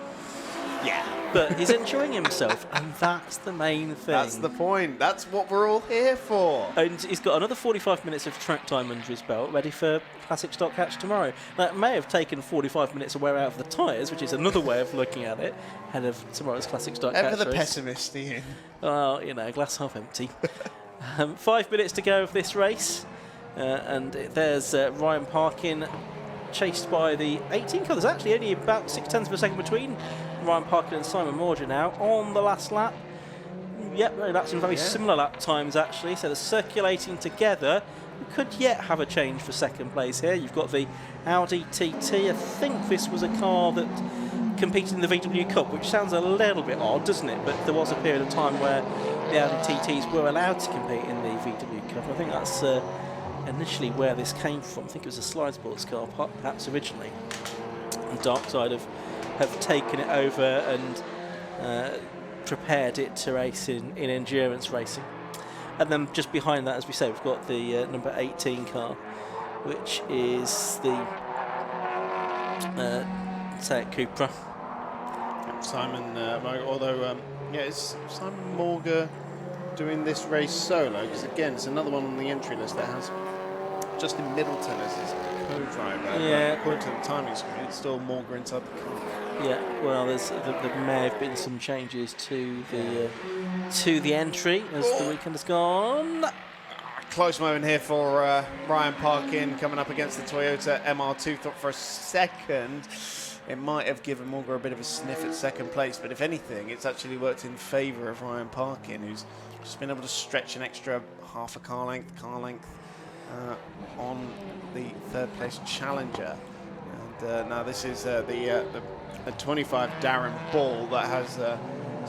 Yeah. But he's enjoying himself, and that's the main thing. That's the point. That's what we're all here for. And he's got another 45 minutes of track time under his belt, ready for Classic Stock Catch tomorrow. That may have taken 45 minutes to wear out of the tyres, which is another way of looking at it, ahead of tomorrow's Classic Stock Catch. Ever the race. pessimist, Ian. Well, you know, glass half empty. 5 minutes to go of this race, and there's Ryan Parkin chased by the 18 car. There's actually only about 0.6 of a second between Ryan Parkin and Simon Morgan now on the last lap. Yep, that's in very similar lap times actually, so they're circulating together. We could yet have a change for second place here. You've got the Audi TT. I think this was a car that competed in the VW Cup, which sounds a little bit odd, doesn't it? But there was a period of time where the Audi TTs were allowed to compete in the VW Cup. I think that's initially where this came from. I think it was a Slide Sports car, perhaps originally. And Darkside have taken it over and prepared it to race in endurance racing. And then just behind that, as we say, we've got the number 18 car, which is the Seat Cupra. Simon, although, it's Simon Morgan doing this race solo, because again, it's another one on the entry list that has Justin Middleton as his co-driver. Yeah. According to the timing screen, it's still Morgan inside the car. Yeah, well, there may have been some changes to the entry as the weekend has gone. Close moment here for Ryan Parkin coming up against the Toyota MR2. Thought for a second it might have given Morgan a bit of a sniff at second place, but if anything, it's actually worked in favour of Ryan Parkin, who's just been able to stretch an extra half a car length on the third place challenger. And now this is the 25 Darren Ball that has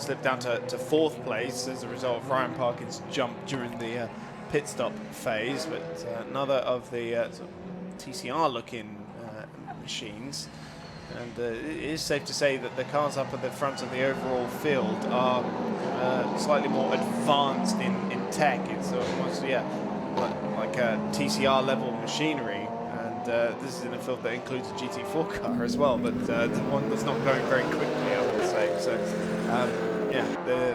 slipped down to fourth place as a result of Ryan Parkin's jump during the pit stop phase. But another of the TCR looking machines. And it is safe to say that the cars up at the front of the overall field are slightly more advanced in tech. It's almost, like a TCR level machinery. And this is in a field that includes a GT4 car as well, but the one that's not going very quickly, I would say. So, the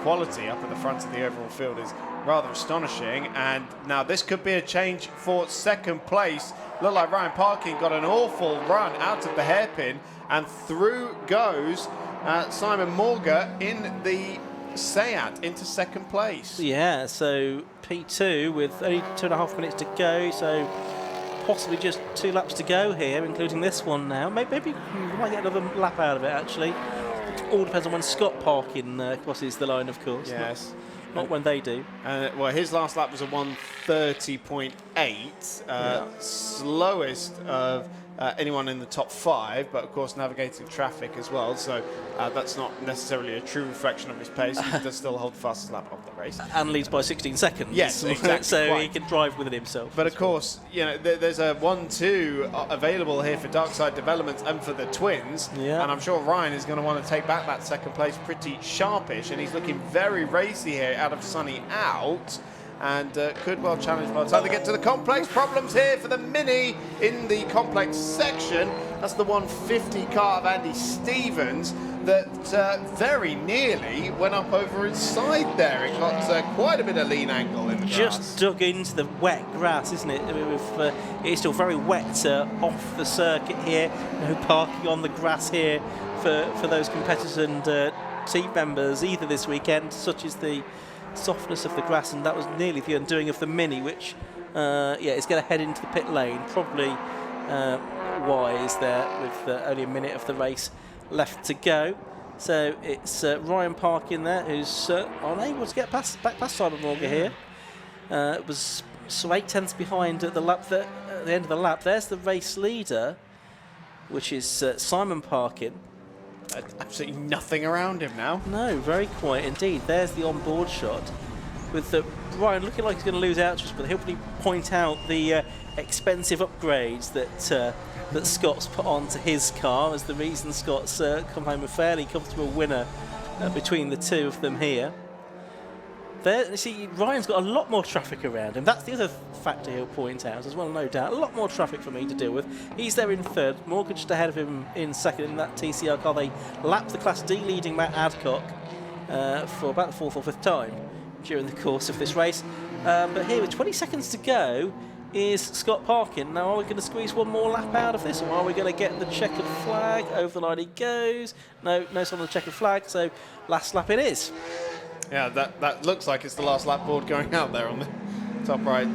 quality up at the front of the overall field is rather astonishing. And now this could be a change for second place. Looked like Ryan Parkin got an awful run out of the hairpin, and through goes Simon Morgan in the Seat into second place. Yeah, so P2 with only 2.5 minutes to go, so possibly just 2 laps to go here, including this one now. Maybe we might get another lap out of it, actually. All depends on when Scott Parkin crosses the line, of course. Yes. Not when they do. Well, his last lap was a 1:30.8, slowest of anyone in the top 5, but of course navigating traffic as well, so that's not necessarily a true reflection of his pace. He does still hold the fastest lap of the race. And leads by 16 seconds. Yes, exactly. So quite. he can drive with it himself. But of course, there's a 1-2 available here for Darkside Developments and for the twins. Yeah. And I'm sure Ryan is going to want to take back that second place pretty sharpish, and he's looking very racy here out of Sunny out. And could well challenge by the time they get to the complex. Problems here for the Mini in the complex section. That's the 150 car of Andy Stevens that very nearly went up over its side there. It got quite a bit of lean angle in the Just grass. dug into the wet grass, isn't it? It's still very wet off the circuit here. No parking on the grass here for those competitors and team members either this weekend, such as the softness of the grass, and that was nearly the undoing of the Mini, which is going to head into the pit lane, probably wise there with only a minute of the race left to go. So it's Ryan Parkin there who's unable to get back past Simon Morgan here. It was so 8 tenths behind at the end of the lap. There's the race leader, which is Simon Parkin. absolutely nothing around him now. No, very quiet indeed. There's the on-board shot with Ryan looking like he's going to lose out, but he'll probably point out the expensive upgrades that Scott's put onto his car as the reason Scott's come home a fairly comfortable winner between the two of them here. There, you see, Ryan's got a lot more traffic around him. That's the other factor he'll point out as well, no doubt. A lot more traffic for me to deal with. He's there in third. Morgan just ahead of him in second in that TCR car. They lapped the Class D leading Matt Adcock for about the fourth or fifth time during the course of this race. But here, with 20 seconds to go, is Scott Parkin. Now, are we going to squeeze one more lap out of this, or are we going to get the checkered flag? Over the line he goes. No sign of the checkered flag, so last lap it is. Yeah, that looks like it's the last lap board going out there on the top right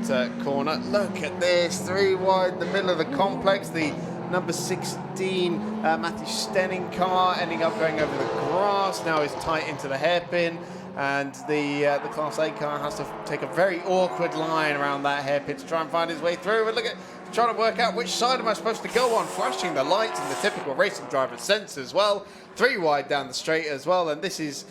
corner. Look at this, 3 wide, the middle of the complex. The number 16 Matthew Stenning car ending up going over the grass. Now is tight into the hairpin, and the Class A car has to take a very awkward line around that hairpin to try and find his way through. But look at trying to work out which side am I supposed to go on, flashing the lights in the typical racing driver sense as well. 3 wide down the straight as well, and this is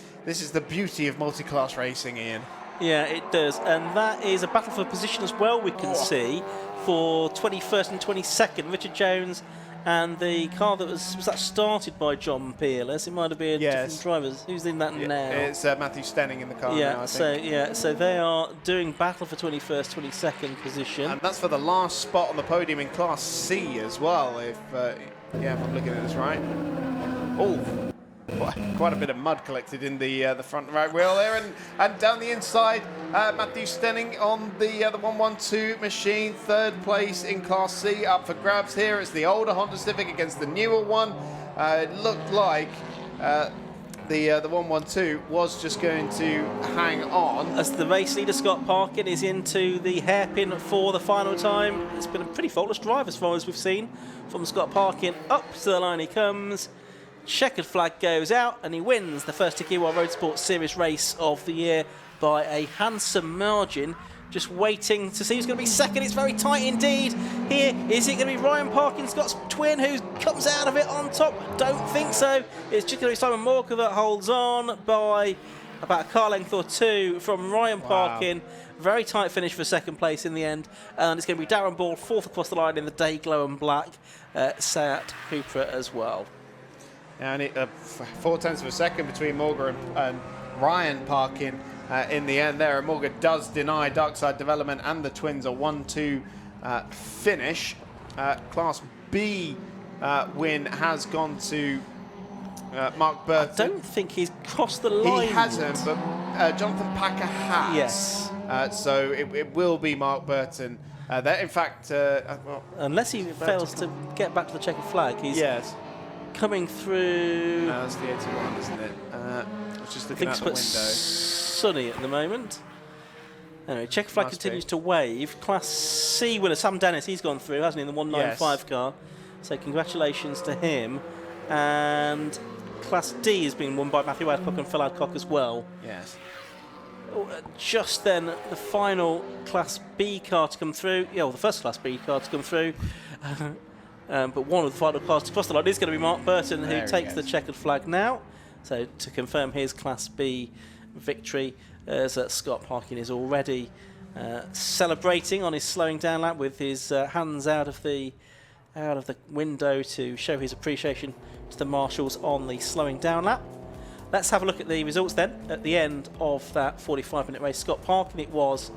the beauty of multi-class racing, Ian. Yeah, it does, and that is a battle for position as well, we can see, for 21st and 22nd. Richard Jones and the car that was that started by John Peerless. It might have been different drivers. Who's in that now? It's Matthew Stenning in the car now, I think. So they are doing battle for 21st, 22nd position. And that's for the last spot on the podium in Class C as well, if I'm looking at this right. Oh, quite a bit of mud collected in the front right wheel there, and down the inside, Matthew Stenning on the 112 machine, third place in Class C, up for grabs here. It's the older Honda Civic against the newer one. It looked like the 112 was just going to hang on. As the race leader Scott Parkin is into the hairpin for the final time. It's been a pretty faultless drive as far as we've seen from Scott Parkin. Up to the line he comes. Checkered flag goes out, and he wins the first Tegiwa Roadsports Series race of the year by a handsome margin. Just waiting to see who's going to be second. It's very tight indeed. Here, is it going to be Ryan Parkin, Scott's twin, who comes out of it on top? Don't think so. It's just going to be Simon Morker that holds on by about a car length or two from Ryan Parkin. Very tight finish for second place in the end. And it's going to be Darren Ball, fourth across the line in the day glow and black Seat Cupra as well. And 0.4 of a second between Morgan and Ryan Parkin in the end there. And Morgan does deny Darkside Development and the twins a 1-2 finish. Class B win has gone to Mark Burton. I don't think he's crossed the line. He hasn't, but Jonathan Packer has. Yes. So it will be Mark Burton. In fact, unless he fails to get back to the checkered flag, he's coming through. No, that's the 81, isn't it? Just looking out the window. Sunny at the moment. Anyway, checkered flag continues to wave. Class C winner Sam Dennis, he's gone through, hasn't he, in the 195 car? So congratulations to him. And Class D has been won by Matthew Adcock and Phil Adcock as well. Yes. Just then, the final Class B car to come through. Yeah, well, the first Class B car to come through. But one of the final cars to cross the line is going to be Mark Burton, who takes the checkered flag now. So to confirm his Class B victory, as Scott Parkin is already celebrating on his slowing down lap with his hands out of the window to show his appreciation to the marshals on the slowing down lap. Let's have a look at the results then. At the end of that 45-minute race, Scott Parkin it was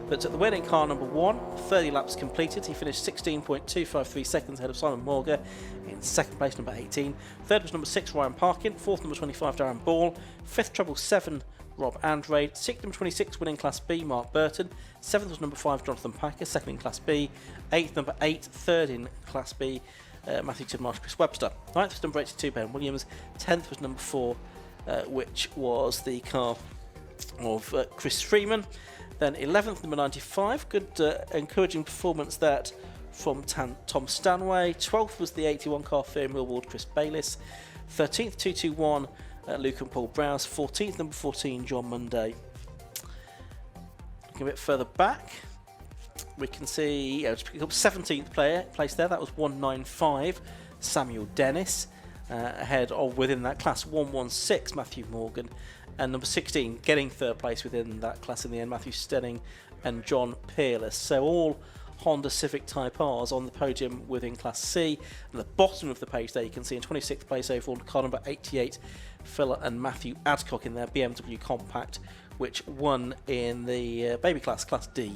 that took the winning car number 1, 30 laps completed. He finished 16.253 seconds ahead of Simon Morger in second place, number 18. Third was number 6, Ryan Parkin. Fourth, number 25, Darren Ball. Fifth, treble 7, Rob Andrade. Sixth, number 26, winning Class B, Mark Burton. Seventh was number 5, Jonathan Packer, second in Class B. Eighth, number 8, third in Class B, Matthew Tidmarsh, Chris Webster. Ninth was number 82, Ben Williams. 10th was number 4, which was the car of Chris Freeman. Then 11th, number 95, good encouraging performance that from Tom Stanway. 12th was the 81 car for Millward, Chris Bayliss. 13th, 221, Luke and Paul Browse. 14th, number 14, John Munday. Looking a bit further back, we can see just pick up 17th place there. That was 195, Samuel Dennis. ahead of within that class 116 Matthew Morgan, and number 16 getting third place within that class in the end, Matthew Stenning and John Peerless. So all Honda Civic Type R's on the podium within Class C. At the bottom of the page there you can see in 26th place overall car number 88, Phil and Matthew Adcock in their BMW Compact, which won in the baby class, Class D.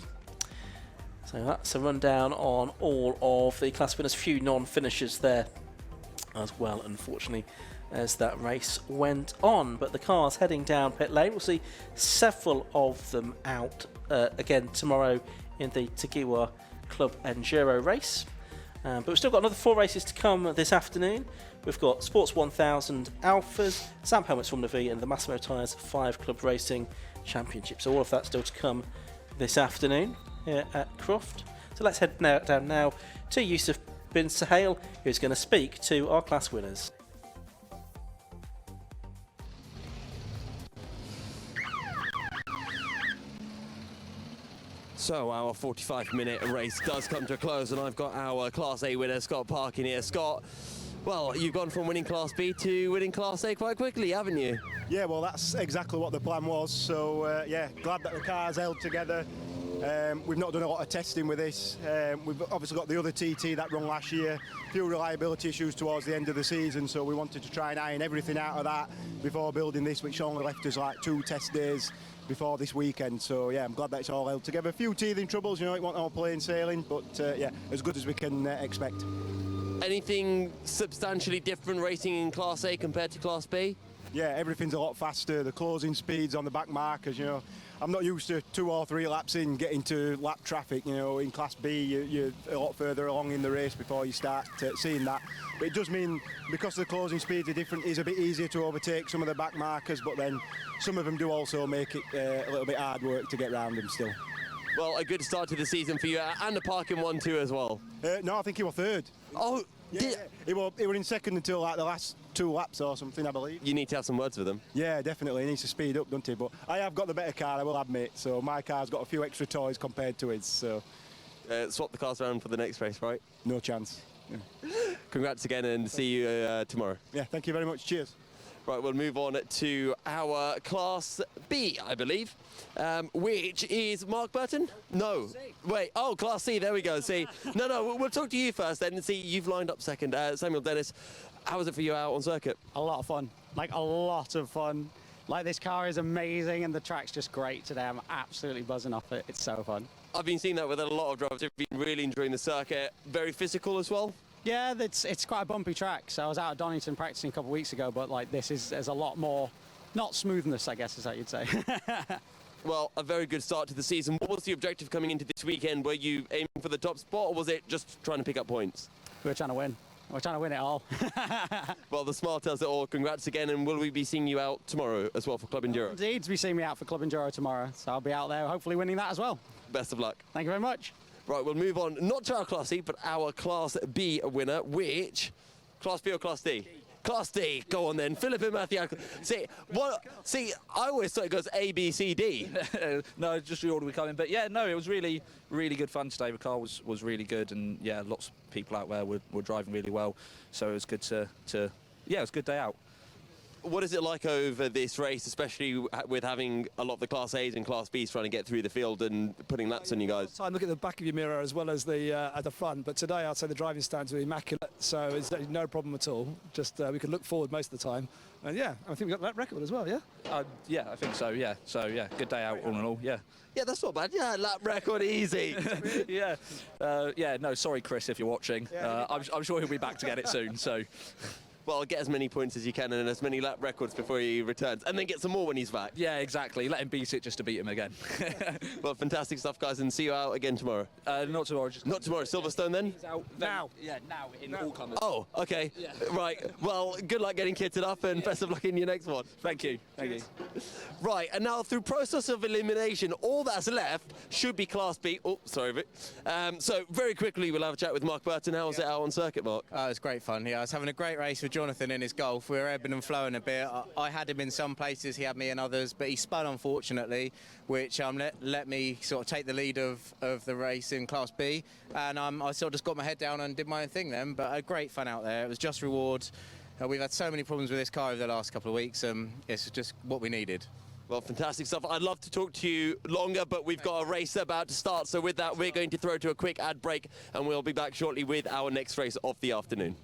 So that's a rundown on all of the class winners. Few non-finishers there as well, unfortunately, as that race went on. But the cars heading down pit lane, we'll see several of them out again tomorrow in the Tegiwa Club Enduro race. But we've still got another 4 races to come this afternoon. We've got Sports 1000 Alphas, Sam Helmets Formula V, and the Massimo Tyres 5 Club Racing Championship. So all of that still to come this afternoon here at Croft. So let's head down now to Yusuf bin Suhail, who's going to speak to our class winners. So our 45-minute race does come to a close, and I've got our Class A winner, Scott Parkin here. Scott, well, you've gone from winning Class B to winning Class A quite quickly, haven't you? Yeah, well, that's exactly what the plan was. So, yeah, glad that the car's held together. We've not done a lot of testing with this. We've obviously got the other TT that run last year, a few reliability issues towards the end of the season, so we wanted to try and iron everything out of that before building this, which only left us like 2 test days before this weekend. So yeah, I'm glad that it's all held together. A few teething troubles, you know, it wasn't all plain sailing, but yeah, as good as we can expect. Anything substantially different racing in Class A compared to Class B? Yeah, everything's a lot faster. The closing speeds on the back markers, you know, I'm not used to 2 or 3 laps in getting to lap traffic. You know, in Class B, you're a lot further along in the race before you start seeing that. But it does mean, because the closing speeds are different, it's a bit easier to overtake some of the back markers, but then some of them do also make it a little bit hard work to get round them still. Well, a good start to the season for you, and a Parkin one too as well. No, I think he was third. Oh, yeah. He were in second until like the last 2 laps or something, I believe. You need to have some words with him. Yeah, definitely. He needs to speed up, doesn't he? But I have got the better car, I will admit. So my car's got a few extra toys compared to his. So swap the cars around for the next race, right? No chance. Yeah. Congrats again, and see you tomorrow. Yeah, thank you very much. Cheers. Right, we'll move on to our Class B, I believe, which is Mark Burton? No. Wait, oh, Class C, there we go. See, no, we'll talk to you first then and see, you've lined up second. Samuel Dennis, how was it for you out on circuit? A lot of fun, like a lot of fun. Like, this car is amazing and the track's just great today. I'm absolutely buzzing off it. It's so fun. I've been seeing that with a lot of drivers. They've been really enjoying the circuit. Very physical as well. Yeah, it's quite a bumpy track. So I was out at Donington practicing a couple of weeks ago, but like there's a lot more, not smoothness, I guess is how you'd say. Well, a very good start to the season. What was the objective coming into this weekend? Were you aiming for the top spot, or was it just trying to pick up points? We were trying to win. We're trying to win it all. Well, the smile tells it all. Congrats again, and will we be seeing you out tomorrow as well for Club Enduro? Indeed, to be seeing me out for Club Enduro tomorrow. So I'll be out there hopefully winning that as well. Best of luck. Thank you very much. Right, we'll move on, not to our Class C, but our Class B winner, which, Class B or Class D? Class D, go on then. Philip and Matthew. See, I always thought it goes A, B, C, D. No, just the order we come in. But yeah, no, it was really, really good fun today. The car was really good, and yeah, lots of people out there were driving really well. So it was good to yeah, it was a good day out. What is it like over this race, especially with having a lot of the Class A's and Class B's trying to get through the field and putting laps on you guys? Time look at the back of your mirror as well as the at the front, but today I'd say the driving stands were immaculate, so it's no problem at all. Just we could look forward most of the time, and yeah, I think we got that record as well. Yeah. Yeah, I think so. Yeah. So yeah, good day out all in all. Yeah. Yeah, that's not bad. Yeah, lap record easy. Yeah. Yeah. No, sorry, Chris, if you're watching. I'm sure he'll be back to get it soon. So. Well, get as many points as you can and as many lap records before he returns, and then get some more when he's back. Yeah, exactly. Let him beat it just to beat him again. Well, fantastic stuff, guys, and see you out again tomorrow. Not tomorrow. Not tomorrow. Silverstone then? Now. Yeah, now in all comers. Oh, okay. Yeah. Right. Well, good luck getting kitted up, and best of luck in your next one. Thank you. Thank you. Right, and now through process of elimination, all that's left should be Class B. Oh, sorry, Vic. So very quickly, we'll have a chat with Mark Burton. How was it out on circuit, Mark? Oh, it was great fun. Yeah, I was having a great race with Jonathan in his Golf. We were ebbing and flowing a bit. I had him in some places, he had me in others, but he spun, unfortunately, which let me sort of take the lead of the race in Class B, and I sort of just got my head down and did my own thing then, but a great fun out there. It was just reward. we've had so many problems with this car over the last couple of weeks. It's just what we needed. Well, fantastic stuff. I'd love to talk to you longer, but we've got a race about to start. So with that, we're going to throw to a quick ad break, and we'll be back shortly with our next race of the afternoon.